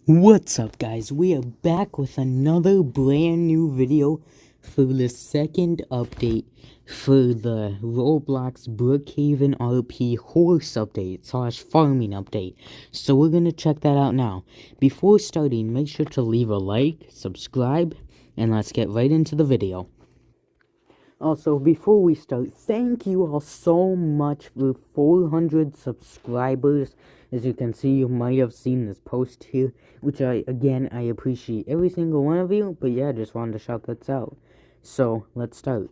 What's up, guys? We are back with another brand new video for the second update for the Roblox Brookhaven RP Horse Update / Farming Update. So we're gonna check that out now. Before starting, make sure to leave a like, subscribe, and let's get right into the video. Also, before we start, thank you all so much for 400 subscribers. As you can see, you might have seen this post here, which I appreciate every single one of you. But yeah, just wanted to shout that out. So, let's start.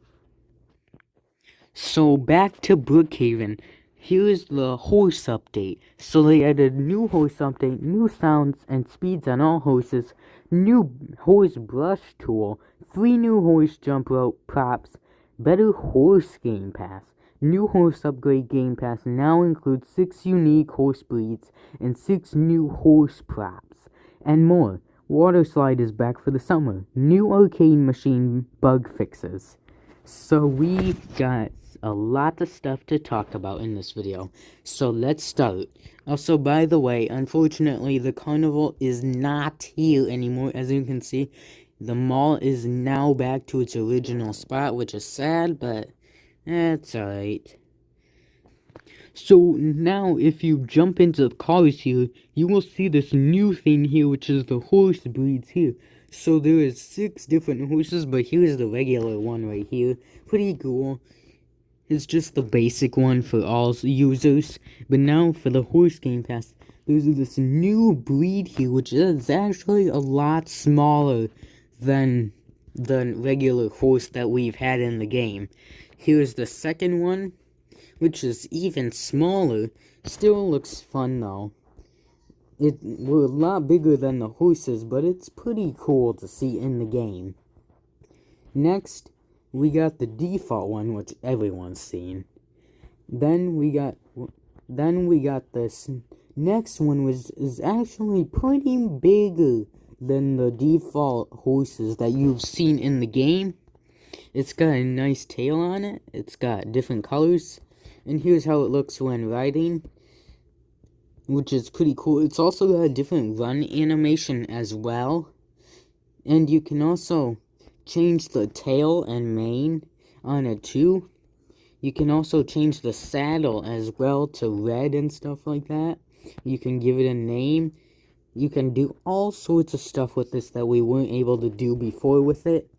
So, back to Brookhaven. Here's the horse update. So they added new horse update, new sounds and speeds on all horses, new horse brush tool, 3 new horse jump rope props, better horse game pass. New horse upgrade game pass now includes 6 unique horse breeds and 6 new horse props, and more. Water slide is back for the summer. New arcade machine bug fixes. So we got a lot of stuff to talk about in this video. So let's start. Also, by the way, unfortunately, the carnival is not here anymore. As you can see, the mall is now back to its original spot, which is sad, but it's alright. So now, if you jump into the cars here, you will see this new thing here, which is the horse breeds here. So there is 6 different horses, but here's the regular one right here. Pretty cool. It's just the basic one for all users. But now for the horse game pass, there's this new breed here, which is actually a lot smaller than the regular horse that we've had in the game. Here's the second one, which is even smaller. Still looks fun though. We're a lot bigger than the horses, but it's pretty cool to see in the game. Next, we got the default one, which everyone's seen. Then we got this next one, which is actually pretty bigger than the default horses that you've seen in the game. It's got a nice tail on it. It's got different colors. And here's how it looks when riding, which is pretty cool. It's also got a different run animation as well. And you can also change the tail and mane on it too. You can also change the saddle as well to red and stuff like that. You can give it a name. You can do all sorts of stuff with this that we weren't able to do before with it.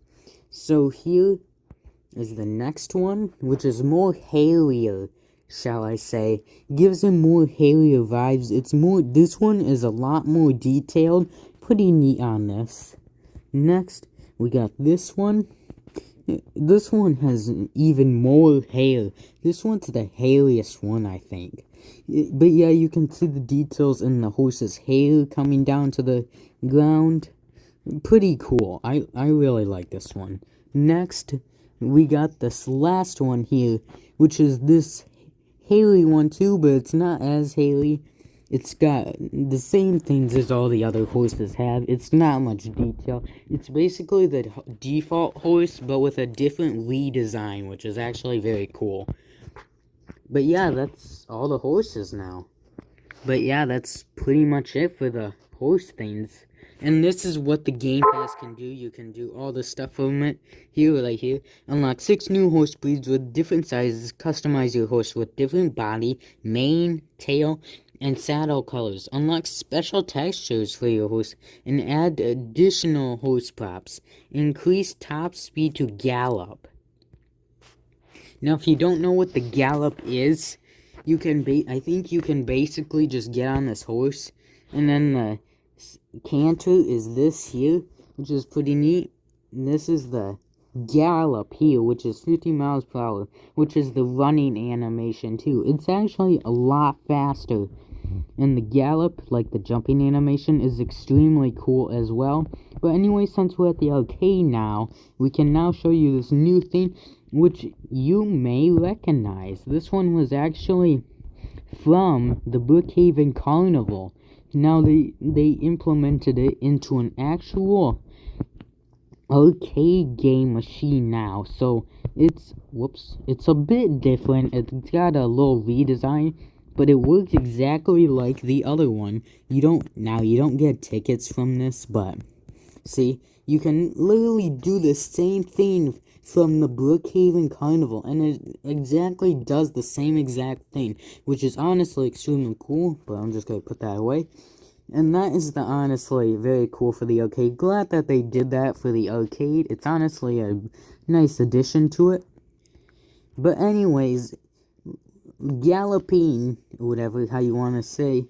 So here is the next one, which is more hairier, shall I say. Gives him more hairier vibes. This one is a lot more detailed. Pretty neat on this. Next, we got this one. This one has even more hair. This one's the hairiest one, I think. But yeah, you can see the details in the horse's hair coming down to the ground. Pretty cool. I really like this one. Next, we got this last one here, which is this hairy one too, but it's not as hairy. It's got the same things as all the other horses have. It's not much detail. It's basically the default horse, but with a different redesign, which is actually very cool. But yeah, that's all the horses now. But yeah, that's pretty much it for the horse things. And this is what the Game Pass can do. You can do all the stuff from it here, right here. Unlock 6 new horse breeds with different sizes. Customize your horse with different body, mane, tail, and saddle colors. Unlock special textures for your horse and add additional horse props. Increase top speed to gallop. Now, if you don't know what the gallop is, I think you can basically just get on this horse, and then the canter is this here, which is pretty neat. And this is the gallop here, which is 50 miles per hour, which is the running animation too. It's actually a lot faster. And the gallop, like the jumping animation, is extremely cool as well. But anyway, since we're at the arcade now, we can now show you this new thing, which you may recognize. This one was actually from the Brookhaven Carnival. Now they implemented it into an actual arcade game machine now. So it's a bit different. It's got a little redesign. but it works exactly like the other one. You don't get tickets from this, but see, you can literally do the same thing from the Brookhaven Carnival, and it exactly does the same exact thing, which is honestly extremely cool, but I'm just gonna put that away. And that is honestly very cool for the arcade. Glad that they did that for the arcade. It's honestly a nice addition to it. But anyways, galloping, whatever how you want to say,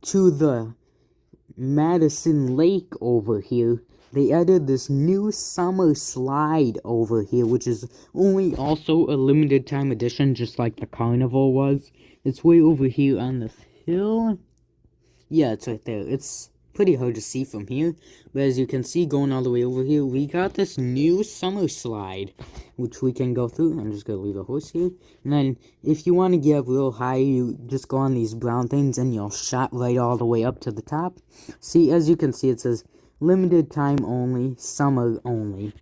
to the Madison Lake over here, they added this new summer slide over here, which is only also a limited time edition, just like the carnival was. It's way over here on this hill. Yeah, it's right there. It's pretty hard to see from here, but as you can see, going all the way over here, we got this new summer slide, which we can go through. I'm just gonna leave a horse here, and then if you want to get up real high, you just go on these brown things, and you'll shot right all the way up to the top. See, as you can see, it says limited time only, summer only.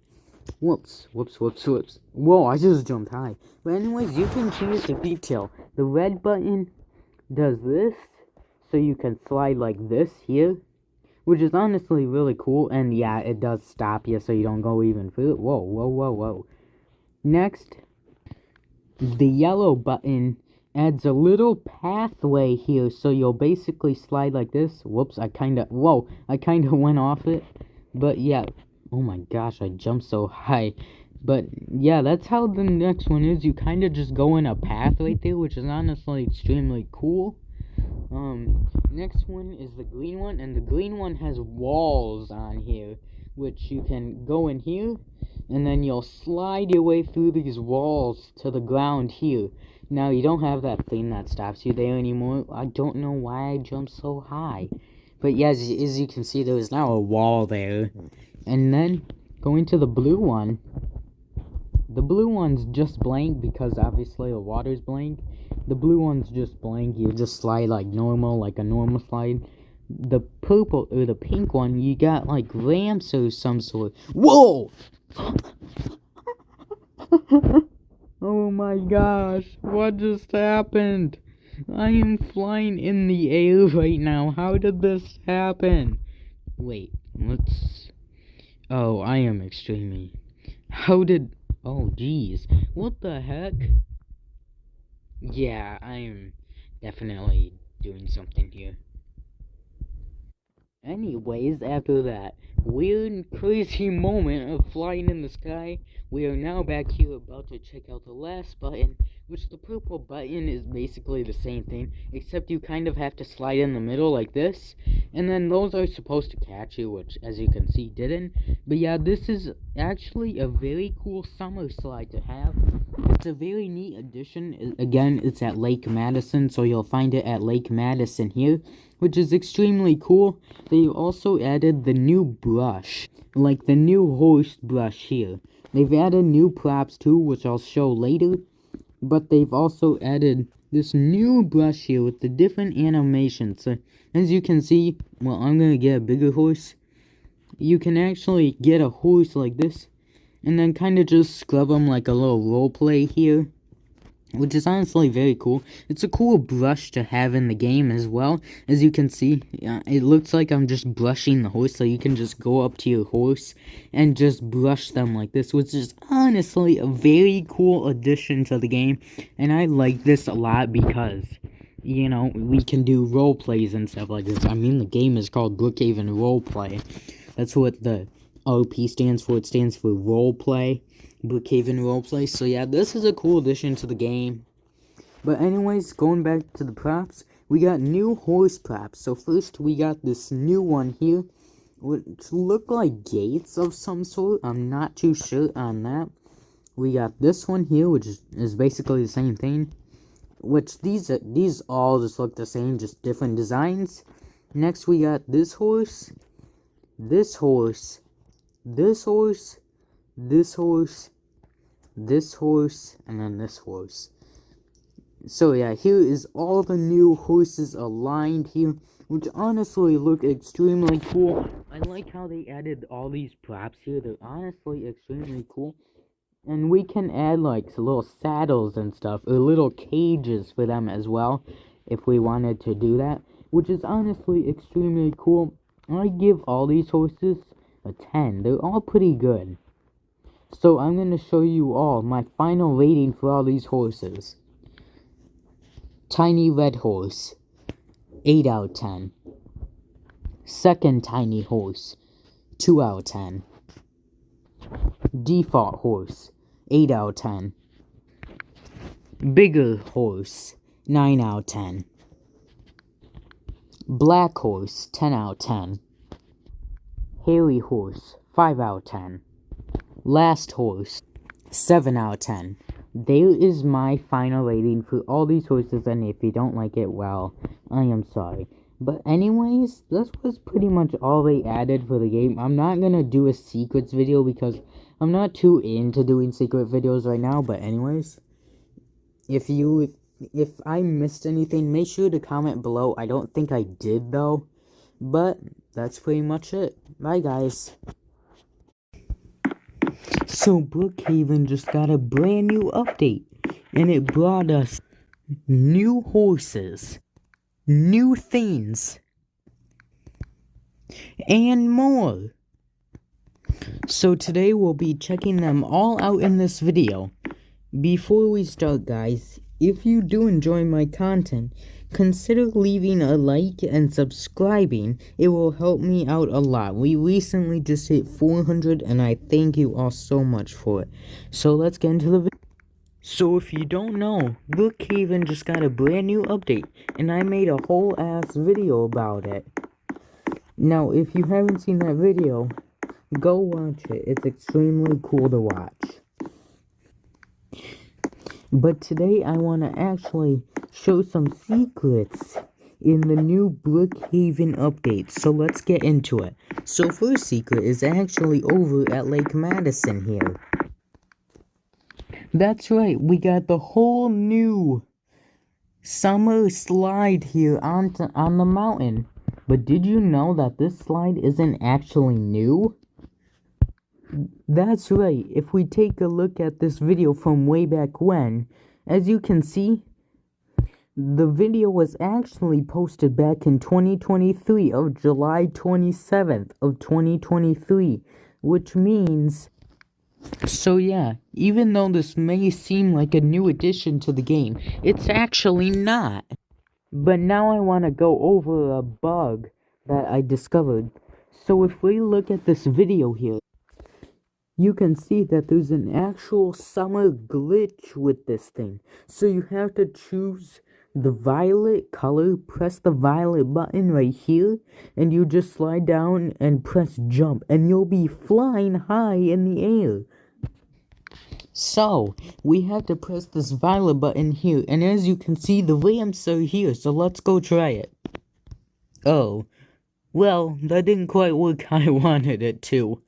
Whoops. Whoa, I just jumped high. But anyways, you can change the detail. The red button does this, so you can slide like this here, which is honestly really cool, and yeah, it does stop you so you don't go even further. Whoa. Next, the yellow button adds a little pathway here, so you'll basically slide like this. Whoops, I kinda went off it, but yeah, oh my gosh, I jumped so high. But yeah, that's how the next one is. You kinda just go in a path right there, which is honestly extremely cool. Next one is the green one, and the green one has walls on here, which you can go in here, and then you'll slide your way through these walls to the ground here. Now, you don't have that thing that stops you there anymore. I don't know why I jumped so high. But yeah, as you can see, there is now a wall there. And then, going to the blue one, the blue one's just blank because obviously the water's blank. The blue one's just blank. You just slide like normal, like a normal slide. The purple or the pink one, you got like ramps or some sort. Whoa! Oh my gosh, what just happened? I am flying in the air right now. How did this happen? Wait, let's... Oh, I am extremely... Oh, geez. What the heck? Yeah, I am definitely doing something here. Anyways, after that weird, crazy moment of flying in the sky, we are now back here about to check out the last button, which the purple button is basically the same thing, except you kind of have to slide in the middle like this, and then those are supposed to catch you, which, as you can see, didn't. But yeah, this is actually a very cool summer slide to have. It's a very neat addition. Again, it's at Lake Madison, so you'll find it at Lake Madison here, which is extremely cool. They also added the new brush, like the new horse brush here. They've added new props too, which I'll show later, but they've also added this new brush here with the different animations. So, as you can see, well, I'm gonna get a bigger horse. You can actually get a horse like this, and then kind of just scrub them like a little role play here, which is honestly very cool. It's a cool brush to have in the game as well. As you can see, it looks like I'm just brushing the horse, so you can just go up to your horse and just brush them like this, which is honestly a very cool addition to the game, and I like this a lot because, you know, we can do role plays and stuff like this. I mean, the game is called Brookhaven Roleplay. That's what the RP stands for. It stands for Roleplay. Brookhaven Roleplay. So yeah, this is a cool addition to the game. But anyways, going back to the props, we got new horse props. So first we got this new one here, which look like gates of some sort. I'm not too sure on that. We got this one here, which is basically the same thing. Which these all just look the same, just different designs. Next we got this horse, this horse, this horse, this horse, this horse, and then this horse. So yeah, here is all the new horses aligned here, which honestly look extremely cool. I like how they added all these props here. They're honestly extremely cool. And we can add like little saddles and stuff, or little cages for them as well. if we wanted to do that, which is honestly extremely cool. I give all these horses a 10. They're all pretty good. So I'm going to show you all my final rating for all these horses. Tiny Red Horse, 8 out of 10. Second Tiny Horse, 2 out of 10. Default Horse, 8 out of 10. Bigger Horse, 9 out of 10. Black Horse, 10 out of 10. Hairy Horse, 5 out of 10. Last Horse, 7 out of 10. There is my final rating for all these horses, and if you don't like it, well, I am sorry. But anyways, this was pretty much all they added for the game. I'm not gonna do a secrets video because I'm not too into doing secret videos right now, but anyways, if I missed anything, make sure to comment below. I don't think I did though, but that's pretty much it. Bye guys. So Brookhaven just got a brand new update, and it brought us new horses, new things, and more. So today we'll be checking them all out in this video. Before we start, guys, if you do enjoy my content, consider leaving a like and subscribing. It will help me out a lot. We recently just hit 400, and I thank you all so much for it. So let's get into the video. So if you don't know, Brookhaven just got a brand new update, and I made a whole ass video about it. Now, if you haven't seen that video, go watch it. It's extremely cool to watch. But today I want to actually show some secrets in the new Brookhaven update. So let's get into it. So first secret is actually over at Lake Madison here. That's right, we got the whole new summer slide here on the mountain. But did you know that this slide isn't actually new? That's right, if we take a look at this video from way back when, as you can see, the video was actually posted back in 2023 of July 27th of 2023, which means, so yeah, even though this may seem like a new addition to the game, it's actually not. But now I want to go over a bug that I discovered. So if we look at this video here, you can see that there's an actual summer glitch with this thing. So you have to choose the violet color, press the violet button right here, and you just slide down and press jump, and you'll be flying high in the air. So, we have to press this violet button here, and as you can see, the ramps are here, so let's go try it. Oh, well, that didn't quite work how I wanted it to.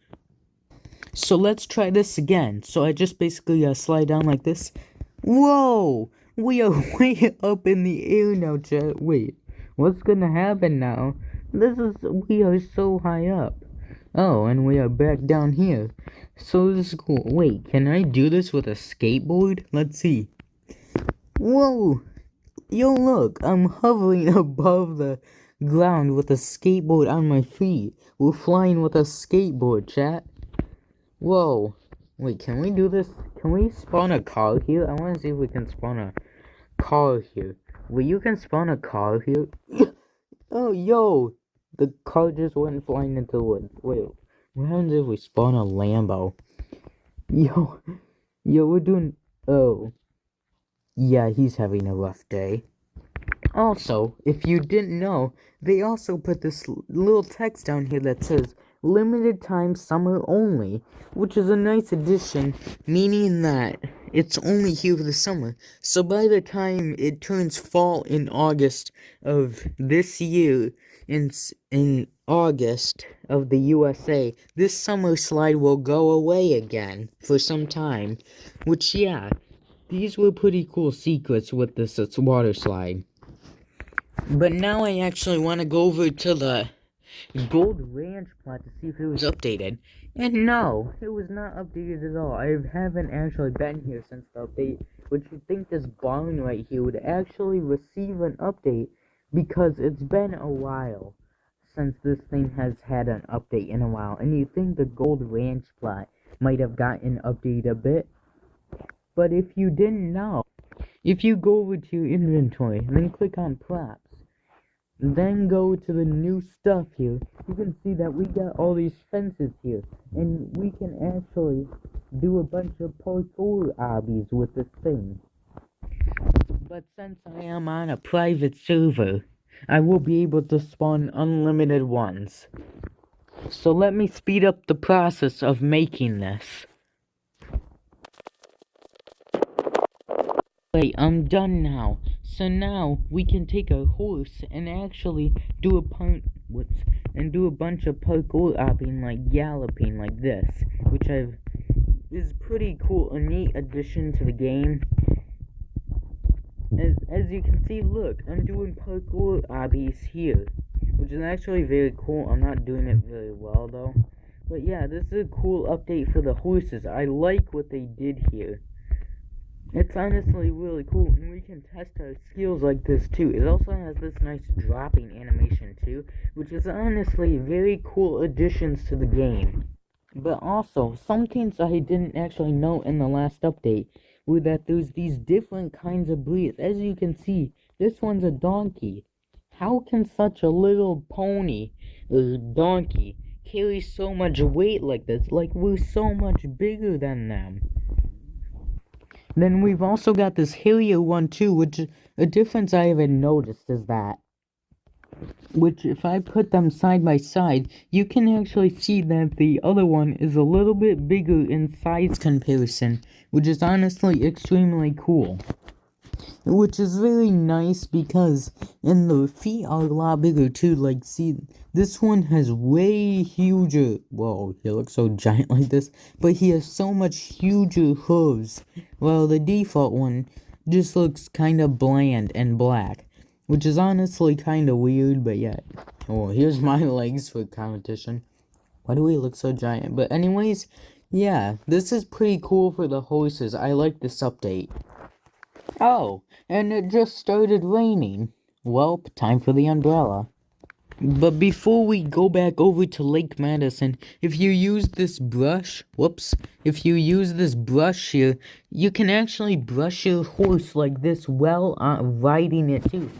So let's try this again. So I just basically slide down like this. Whoa! We are way up in the air now, chat. Wait, what's gonna happen now? We are so high up. Oh, and we are back down here. So this is cool. Wait, can I do this with a skateboard? Let's see. Whoa! Yo, look, I'm hovering above the ground with a skateboard on my feet. We're flying with a skateboard, chat. Whoa. Wait, can we do this? Can we spawn a car here? I want to see if we can spawn a car here. Wait, you can spawn a car here? Oh, yo! The car just went flying into the woods. Wait, what happens if we spawn a Lambo? Yo, we're doing... Oh. Yeah, he's having a rough day. Also, if you didn't know, they also put this little text down here that says, limited time summer only, which is a nice addition, meaning that it's only here for the summer. So by the time it turns fall in August of this year, in August of the USA, this summer slide will go away again for some time. Which, yeah, these were pretty cool secrets with this water slide. But now I actually want to go over to the Gold Ranch plot to see if it was updated. And no, it was not updated at all. I haven't actually been here since the update, which you'd think this barn right here would actually receive an update because it's been a while since this thing has had an update in a while. And you'd think the Gold Ranch plot might have gotten updated a bit. But if you didn't know, if you go over to your inventory, then click on props, then go to the new stuff here, you can see that we got all these fences here, and we can actually do a bunch of parkour obbies with this thing. But since I am on a private server, I will be able to spawn unlimited ones. So let me speed up the process of making this. Wait, I'm done now. So now we can take a horse and actually do a bunch of parkour hopping, like galloping like this, which is pretty cool, a neat addition to the game. As you can see, look, I'm doing parkour obbies here, which is actually very cool. I'm not doing it very well though, but yeah, this is a cool update for the horses. I like what they did here. It's honestly really cool, and we can test our skills like this too. It also has this nice dropping animation too, which is honestly very cool additions to the game. But also, some things I didn't actually know in the last update were that there's these different kinds of breeds. As you can see, this one's a donkey. How can such a little pony, or donkey, carry so much weight like this? Like, we're so much bigger than them. Then we've also got this hillier one too, which a difference I haven't noticed is that, which if I put them side by side, you can actually see that the other one is a little bit bigger in size comparison, which is honestly extremely cool. Which is very nice because, and the feet are a lot bigger too, like see, this one has way huger, whoa, he looks so giant like this, but he has so much huger hooves, while the default one just looks kinda bland and black, which is honestly kinda weird, but yeah. Oh, here's my legs for competition. Why do we look so giant? But anyways, yeah, this is pretty cool for the horses. I like this update. Oh, and it just started raining. Well, time for the umbrella. But before we go back over to Lake Madison, if you use this brush, if you use this brush here, you can actually brush your horse like this while riding it too.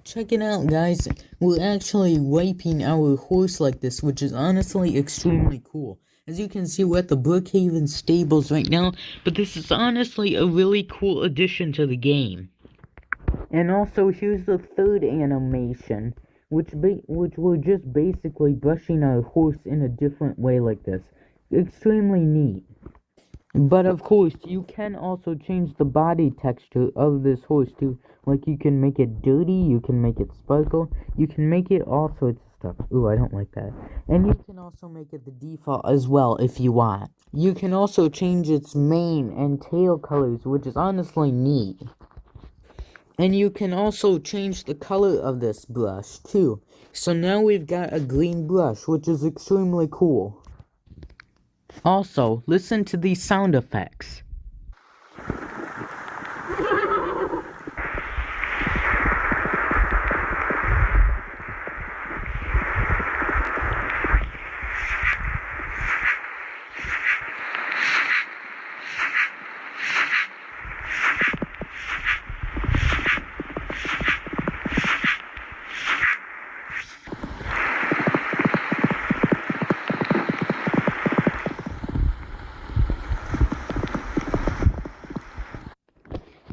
Check it out, guys. We're actually wiping our horse like this, which is honestly extremely cool. As you can see, we're at the Brookhaven stables right now, but this is honestly a really cool addition to the game. And also, here's the third animation, which we're just basically brushing our horse in a different way like this. Extremely neat. But of course, you can also change the body texture of this horse too. Like, you can make it dirty, you can make it sparkle, you can make it all sorts of stuff. Ooh, I don't like that. And you can also make it the default as well if you want. You can also change its mane and tail colors, which is honestly neat. And you can also change the color of this brush too. So now we've got a green brush, which is extremely cool. Also, listen to these sound effects.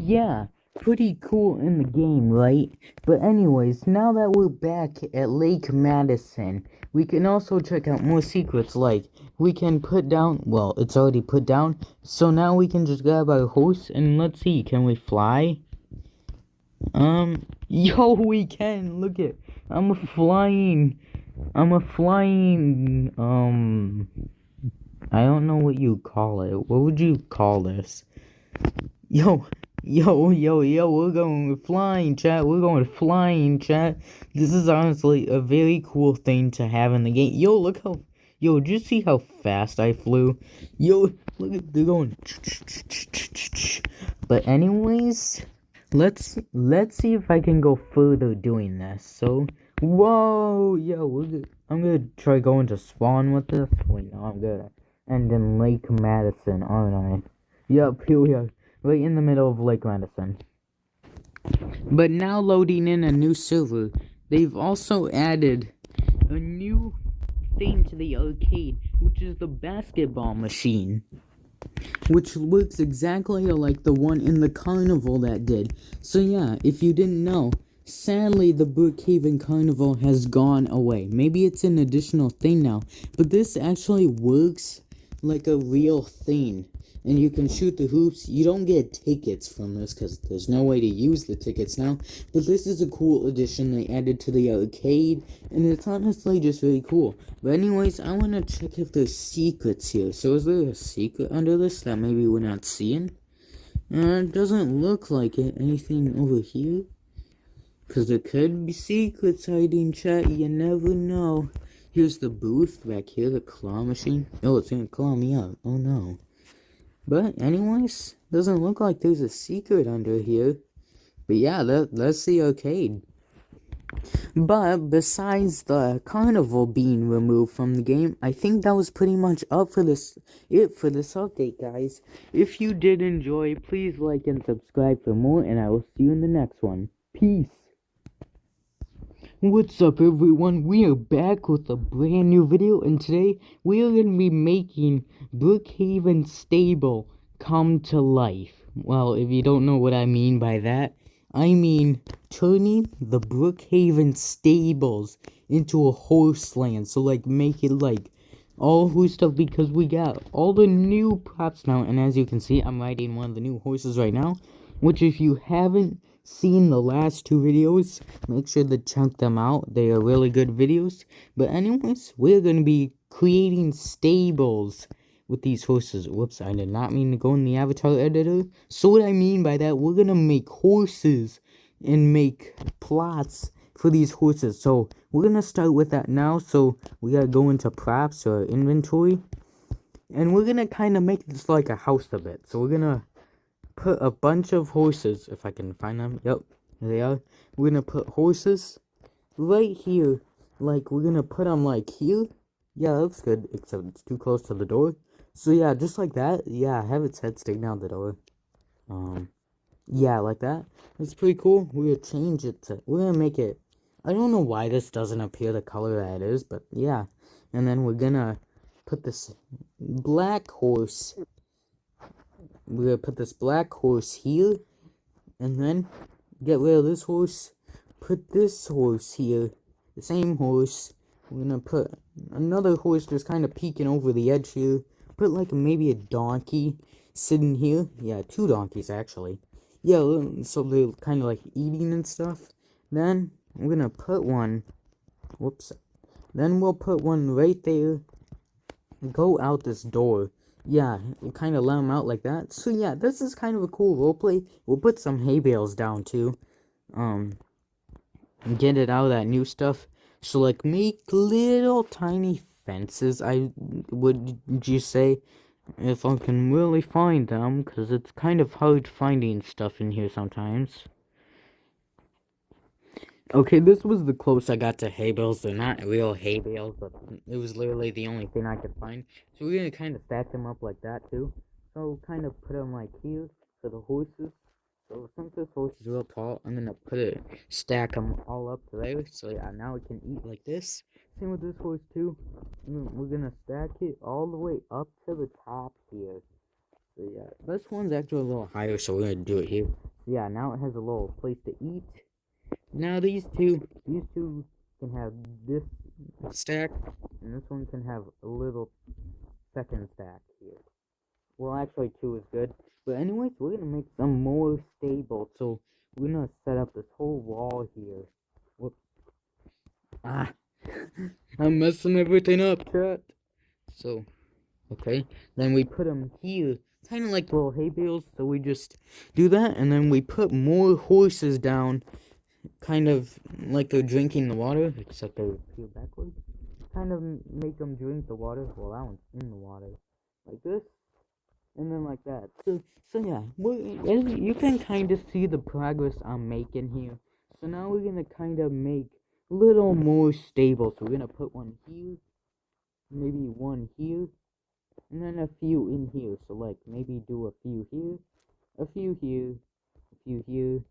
Yeah, pretty cool in the game, right? But anyways, now that we're back at Lake Madison, we can also check out more secrets, like we can put down, well, it's already put down, so now we can just grab our horse and let's see, can we fly? Yo, we can, look it, I'm a flying, I don't know what you call it, what would you call this? Yo, Yo, we're going flying, chat. We're going flying, chat. This is honestly a very cool thing to have in the game. Yo, did you see how fast I flew? Yo, look at, they're going. But anyways, let's see if I can go further doing this. So, whoa, yo, I'm gonna try going to spawn with this. Wait, no, I'm good. And then Lake Madison, aren't I? Yep, here we are. Right in the middle of Lake Madison. But now loading in a new server, they've also added a new thing to the arcade, which is the basketball machine, which looks exactly like the one in the carnival that did. So yeah, if you didn't know, sadly the Brookhaven Carnival has gone away. Maybe it's an additional thing now, but this actually works like a real thing. And you can shoot the hoops. You don't get tickets from this because there's no way to use the tickets now. But this is a cool addition they added to the arcade, and it's honestly just really cool. But anyways, I want to check if there's secrets here. So is there a secret under this that maybe we're not seeing? It doesn't look like it. Anything over here? Because there could be secrets hiding, chat. You never know. Here's the booth back here, the claw machine. Oh, it's gonna claw me up. Oh no. But anyways, doesn't look like there's a secret under here. But yeah, that's the arcade. But besides the carnival being removed from the game, I think that was pretty much it for this update, guys. If you did enjoy, please like and subscribe for more, and I will see you in the next one. Peace. What's up, everyone? We are back with a brand new video, and today we are going to be making Brookhaven Stable come to life. Well, if you don't know what I mean by that, I mean turning the Brookhaven Stables into a horse land. So, like, make it, like, all horse stuff, because we got all the new props now, and as you can see, I'm riding one of the new horses right now, which if you haven't seen the last two videos, make sure to check them out. They are really good videos. But anyways, we're going to be creating stables with these horses. Whoops, I did not mean to go in the avatar editor. So what I mean by that, we're going to make horses and make plots for these horses. So we're going to start with that now. So we got to go into props or inventory. And we're going to kind of make this like a house of it. So we're going to put a bunch of horses, if I can find them. Yep, there they are. We're gonna put horses right here. Like, we're gonna put them like here. Yeah, that looks good, except it's too close to the door. So yeah, just like that. Yeah, have its head sticking out the door. Yeah, like that. It's pretty cool. We're gonna change it to, we're gonna make it, I don't know why this doesn't appear the color that it is, but yeah. And then we're gonna put this black horse. We're gonna put this black horse here, and then get rid of this horse, put this horse here, the same horse. We're gonna put another horse just kind of peeking over the edge here, put like maybe a donkey sitting here. Yeah, two donkeys actually. Yeah, so they're kind of like eating and stuff. Then we're gonna put one, whoops, then we'll put one right there, go out this door. Yeah, we'll kind of let them out like that. So yeah, this is kind of a cool roleplay. We'll put some hay bales down too. Get it out of that new stuff. So like make little tiny fences, I would you say, if I can really find them, because it's kind of hard finding stuff in here sometimes. Okay, this was the close I got to hay bales. They're not real hay bales, but it was literally the only thing I could find. So we're gonna kind of stack them up like that too. So kind of put them like here for the horses. So since this horse is real tall, I'm gonna stack them all up to there. So yeah, now it can eat like this. Same with this horse too. We're gonna stack it all the way up to the top here. So yeah, this one's actually a little higher, so we're gonna do it here. So yeah, now it has a little place to eat. Now these two can have this stack, and this one can have a little second stack here. Well, actually two is good. But anyways, we're gonna make some more stable. So we're gonna set up this whole wall here. Whoops. Ah, I'm messing everything up, chat. So, okay. Then we put them here kind of like little hay bales. So we just do that, and then we put more horses down, kind of like they're drinking the water, except they peel backwards. Kind of make them drink the water while that one's in the water, like this, and then like that. So yeah, you can kind of see the progress I'm making here. So now we're gonna kind of make a little more stable. So we're gonna put one here, maybe one here, and then a few in here. So like maybe do a few here, a few here, a few here,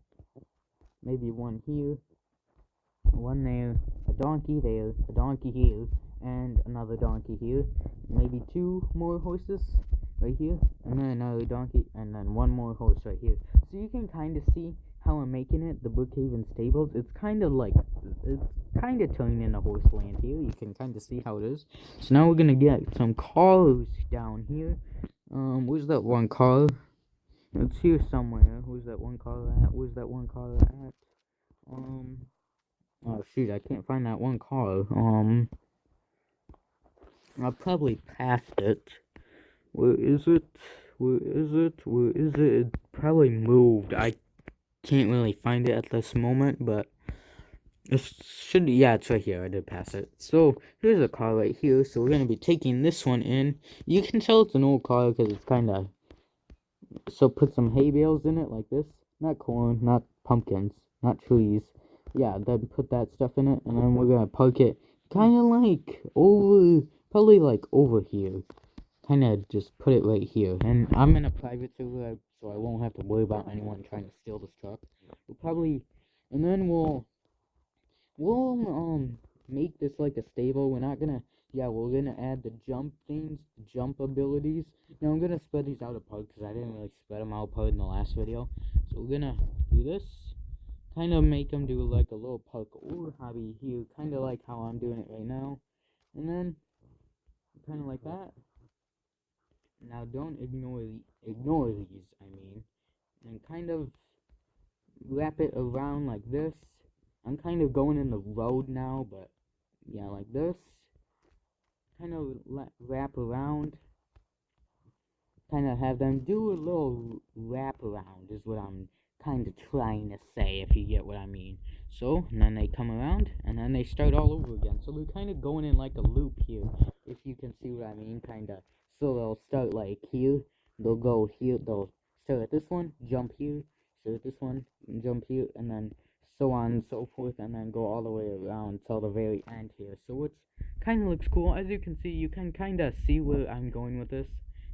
maybe one here, one there, a donkey there, a donkey here, and another donkey here. Maybe two more horses right here, and then another donkey, and then one more horse right here. So you can kind of see how I'm making it, the Brookhaven stables. It's kind of turning into horse land here. You can kind of see how it is. So now we're gonna get some cars down here. Where's that one car? It's here somewhere. Where's that one car at? Where's that one car at? Oh shoot, I can't find that one car. I probably passed it. Where is it? Where is it? Where is it? It probably moved. I can't really find it at this moment, but yeah, it's right here. I did pass it. So here's a car right here. So we're gonna be taking this one in. You can tell it's an old car because it's kind of. So put some hay bales in it like this. Not corn, not pumpkins, not trees. Yeah, then put that stuff in it, and then we're gonna park it kind of like probably like over here. Kind of just put it right here. And I'm in a private server, so I won't have to worry about anyone trying to steal this truck. And then we'll make this like a stable. We're gonna add the jump things, jump abilities. Now I'm gonna spread these out apart because I didn't really spread them out apart in the last video. So we're gonna do this, kind of make them do like a little parkour hobby here, kind of like how I'm doing it right now, and then kind of like that. Now don't ignore these, and kind of wrap it around like this. I'm kind of going in the road now, but yeah, like this. Kind of wrap around. Kind of have them do a little wrap around is what I'm kind of trying to say, if you get what I mean. So, and then they come around, and then they start all over again. So they're kind of going in like a loop here, if you can see what I mean, kind of. So they'll start like here, they'll go here, they'll start at this one, jump here, start at this one, jump here, and then so on and so forth, and then go all the way around till the very end here. So which kind of looks cool. As you can see, you can kind of see where I'm going with this.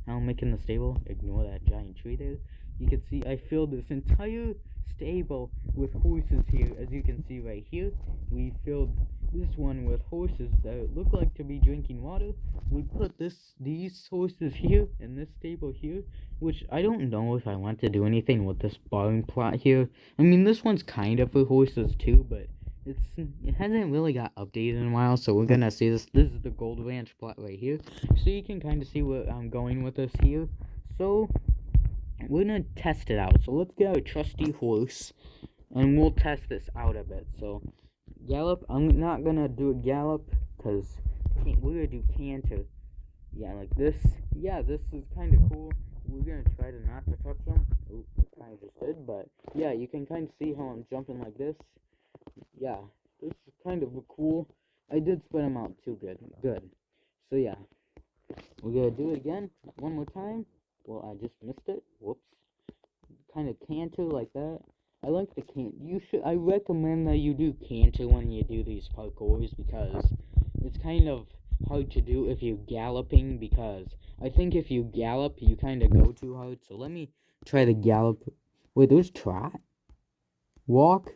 Now I'm making the stable. Ignore that giant tree there. You can see I filled this entire stable with horses here. As you can see right here, we filled this one with horses that look like to be drinking water. We put these horses here in this stable here, which I don't know if I want to do anything with this barn plot here. I mean, this one's kind of for horses too, but it hasn't really got updated in a while, so we're gonna see this. This is the Gold Ranch plot right here, so you can kind of see where I'm going with this here. So we're gonna test it out. So let's get our trusty horse, and we'll test this out a bit. So gallop. I'm not gonna do a gallop because we're gonna do canter. Yeah, like this. Yeah, this is kind of cool. We're gonna try to not to touch them. Ooh, I kind of just did, but yeah, you can kind of see how I'm jumping like this. Yeah, this is kind of cool. I did spread them out too good. So yeah, we're gonna do it again one more time. Well, I just missed it. Whoops. Kind of canter like that. I like the I recommend that you do canter when you do these parkours because it's kind of hard to do if you're galloping, because I think if you gallop, you kind of go too hard. So let me try to gallop. Wait, there's trot? Walk?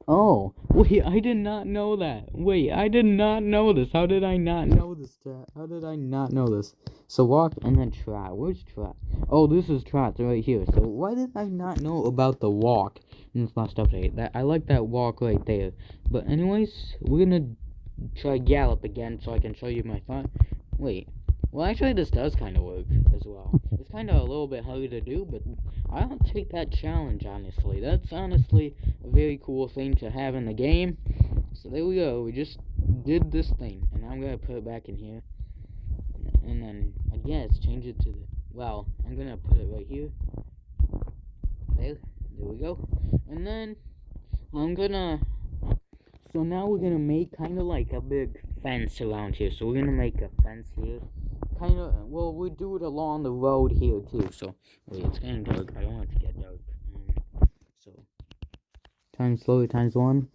Oh, wait, I did not know that. Wait, I did not know this. How did I not know this, chat? How did I not know this? So walk and then trot. Where's trot? Oh, this is trot right here. So why did I not know about the walk in this last update? I like that walk right there. But anyways, we're gonna try gallop again so I can show you my thought. Wait. Well, actually, this does kind of work as well. It's kind of a little bit harder to do, but I'll take that challenge, honestly. That's honestly a very cool thing to have in the game. So there we go. We just did this thing, and I'm going to put it back in here. And then, I guess, change it to the, well, I'm gonna put it right here. There we go. And then, so now we're gonna make kind of like a big fence around here. So we're gonna make a fence here. Kind of, well, we do it along the road here too. So, wait, it's getting dark. I don't want it to get dark. So, times slow, times 1,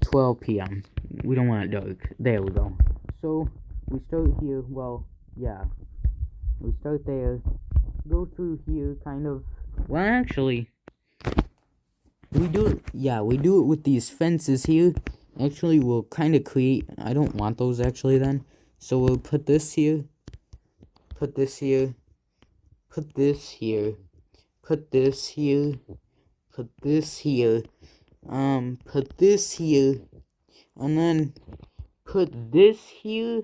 12 p.m. We don't want it dark. There we go. So, we start here, well, yeah. We start there, go through here, kind of, well, actually, we do it with these fences here. Actually, we'll kind of create, I don't want those actually then. So we'll put this here, put this here, put this here, put this here, put this here, put this here, and then put this here,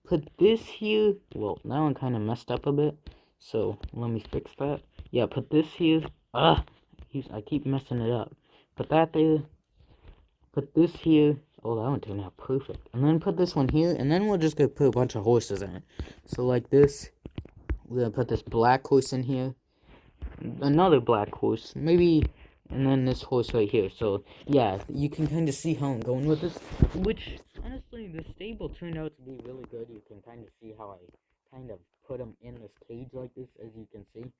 put this here. Well, that one kind of messed up a bit, so let me fix that. Yeah, put this here. I keep messing it up. Put that there. Put this here. Oh, that one turned out perfect. And then put this one here, and then we're just gonna put a bunch of horses in it. So like this, we're gonna put this black horse in here, another black horse, maybe, and then this horse right here. So yeah, you can kind of see how I'm going with this. Which honestly, the stable turned out to be really good. You can kind of see how I kind of put them in this cage like this, as you can see.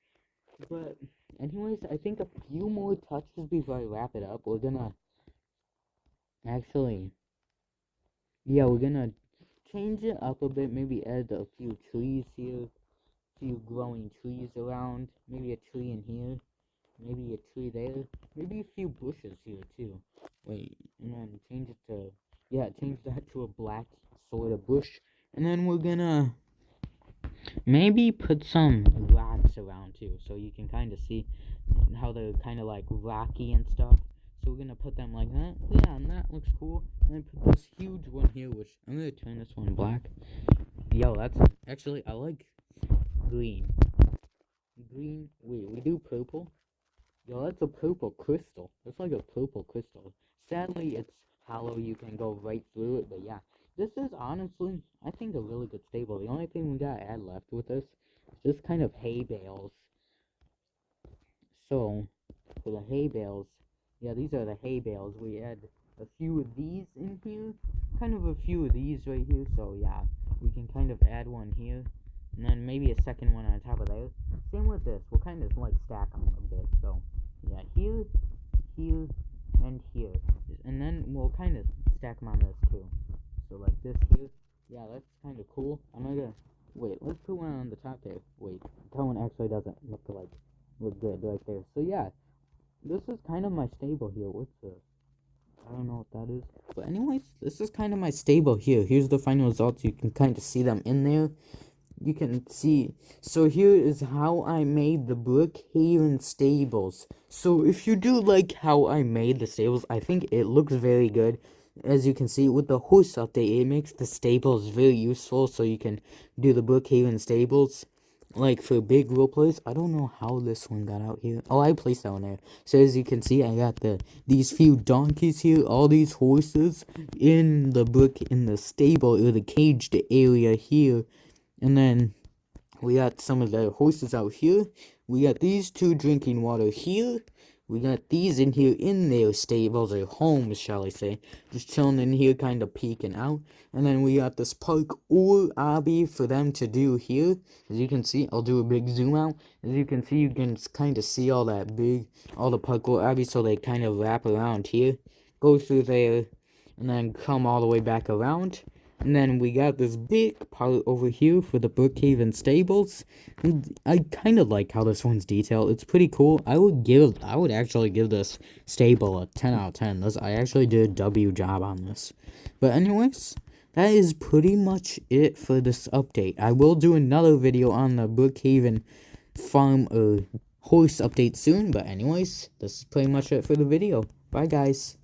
But anyways, I think a few more touches before I wrap it up. We're gonna actually, yeah, we're gonna change it up a bit. Maybe add a few trees here, a few growing trees around. Maybe a tree in here, maybe a tree there, maybe a few bushes here too. Wait, and then change it to, yeah, change that to a black sort of bush. And then we're gonna maybe put some rocks around too, so you can kind of see how they're kind of like rocky and stuff. So we're gonna put them like that. Yeah, and that looks cool. And then put this huge one here, which I'm gonna turn this one black. Yo, that's actually, I like green. Green. Wait, we do purple. Yo, that's a purple crystal. That's like a purple crystal. Sadly, it's hollow. You can go right through it, but yeah. This is honestly, I think, a really good stable. The only thing we gotta add left with this is just kind of hay bales. So, for the hay bales, yeah, these are the hay bales. We add a few of these in here, kind of a few of these right here. So yeah, we can kind of add one here, and then maybe a second one on top of there. Same with this. We'll kind of like stack them a bit. So yeah, here, here, and here, and then we'll kind of stack them on this too. So like this here, yeah, that's kind of cool. I'm gonna wait. Let's put one on the top there. Wait, that one actually doesn't look good right there. So yeah, this is kind of my stable here. What's this? I don't know what that is. But anyways, this is kind of my stable here. Here's the final results. You can kind of see them in there. You can see. So here is how I made the Brookhaven stables. So if you do like how I made the stables, I think it looks very good. As you can see with the horse update, it makes the stables very useful. So you can do the Brookhaven stables. Like for big role players. I don't know how this one got out here. Oh, I placed that one there. So as you can see, I got these few donkeys here, all these horses in the stable or the caged area here. And then we got some of the horses out here. We got these two drinking water here. We got these in here in their stables, or homes, shall I say. Just chilling in here, kind of peeking out. And then we got this park or obby for them to do here. As you can see, I'll do a big zoom out. As you can see, you can kind of see all the parkour obbies, so they kind of wrap around here. Go through there, and then come all the way back around. And then we got this big part over here for the Brookhaven stables. And I kind of like how this one's detailed. It's pretty cool. I would actually give this stable a 10 out of 10. I actually did a W job on this. But anyways, that is pretty much it for this update. I will do another video on the Brookhaven farm or horse update soon. But anyways, this is pretty much it for the video. Bye, guys.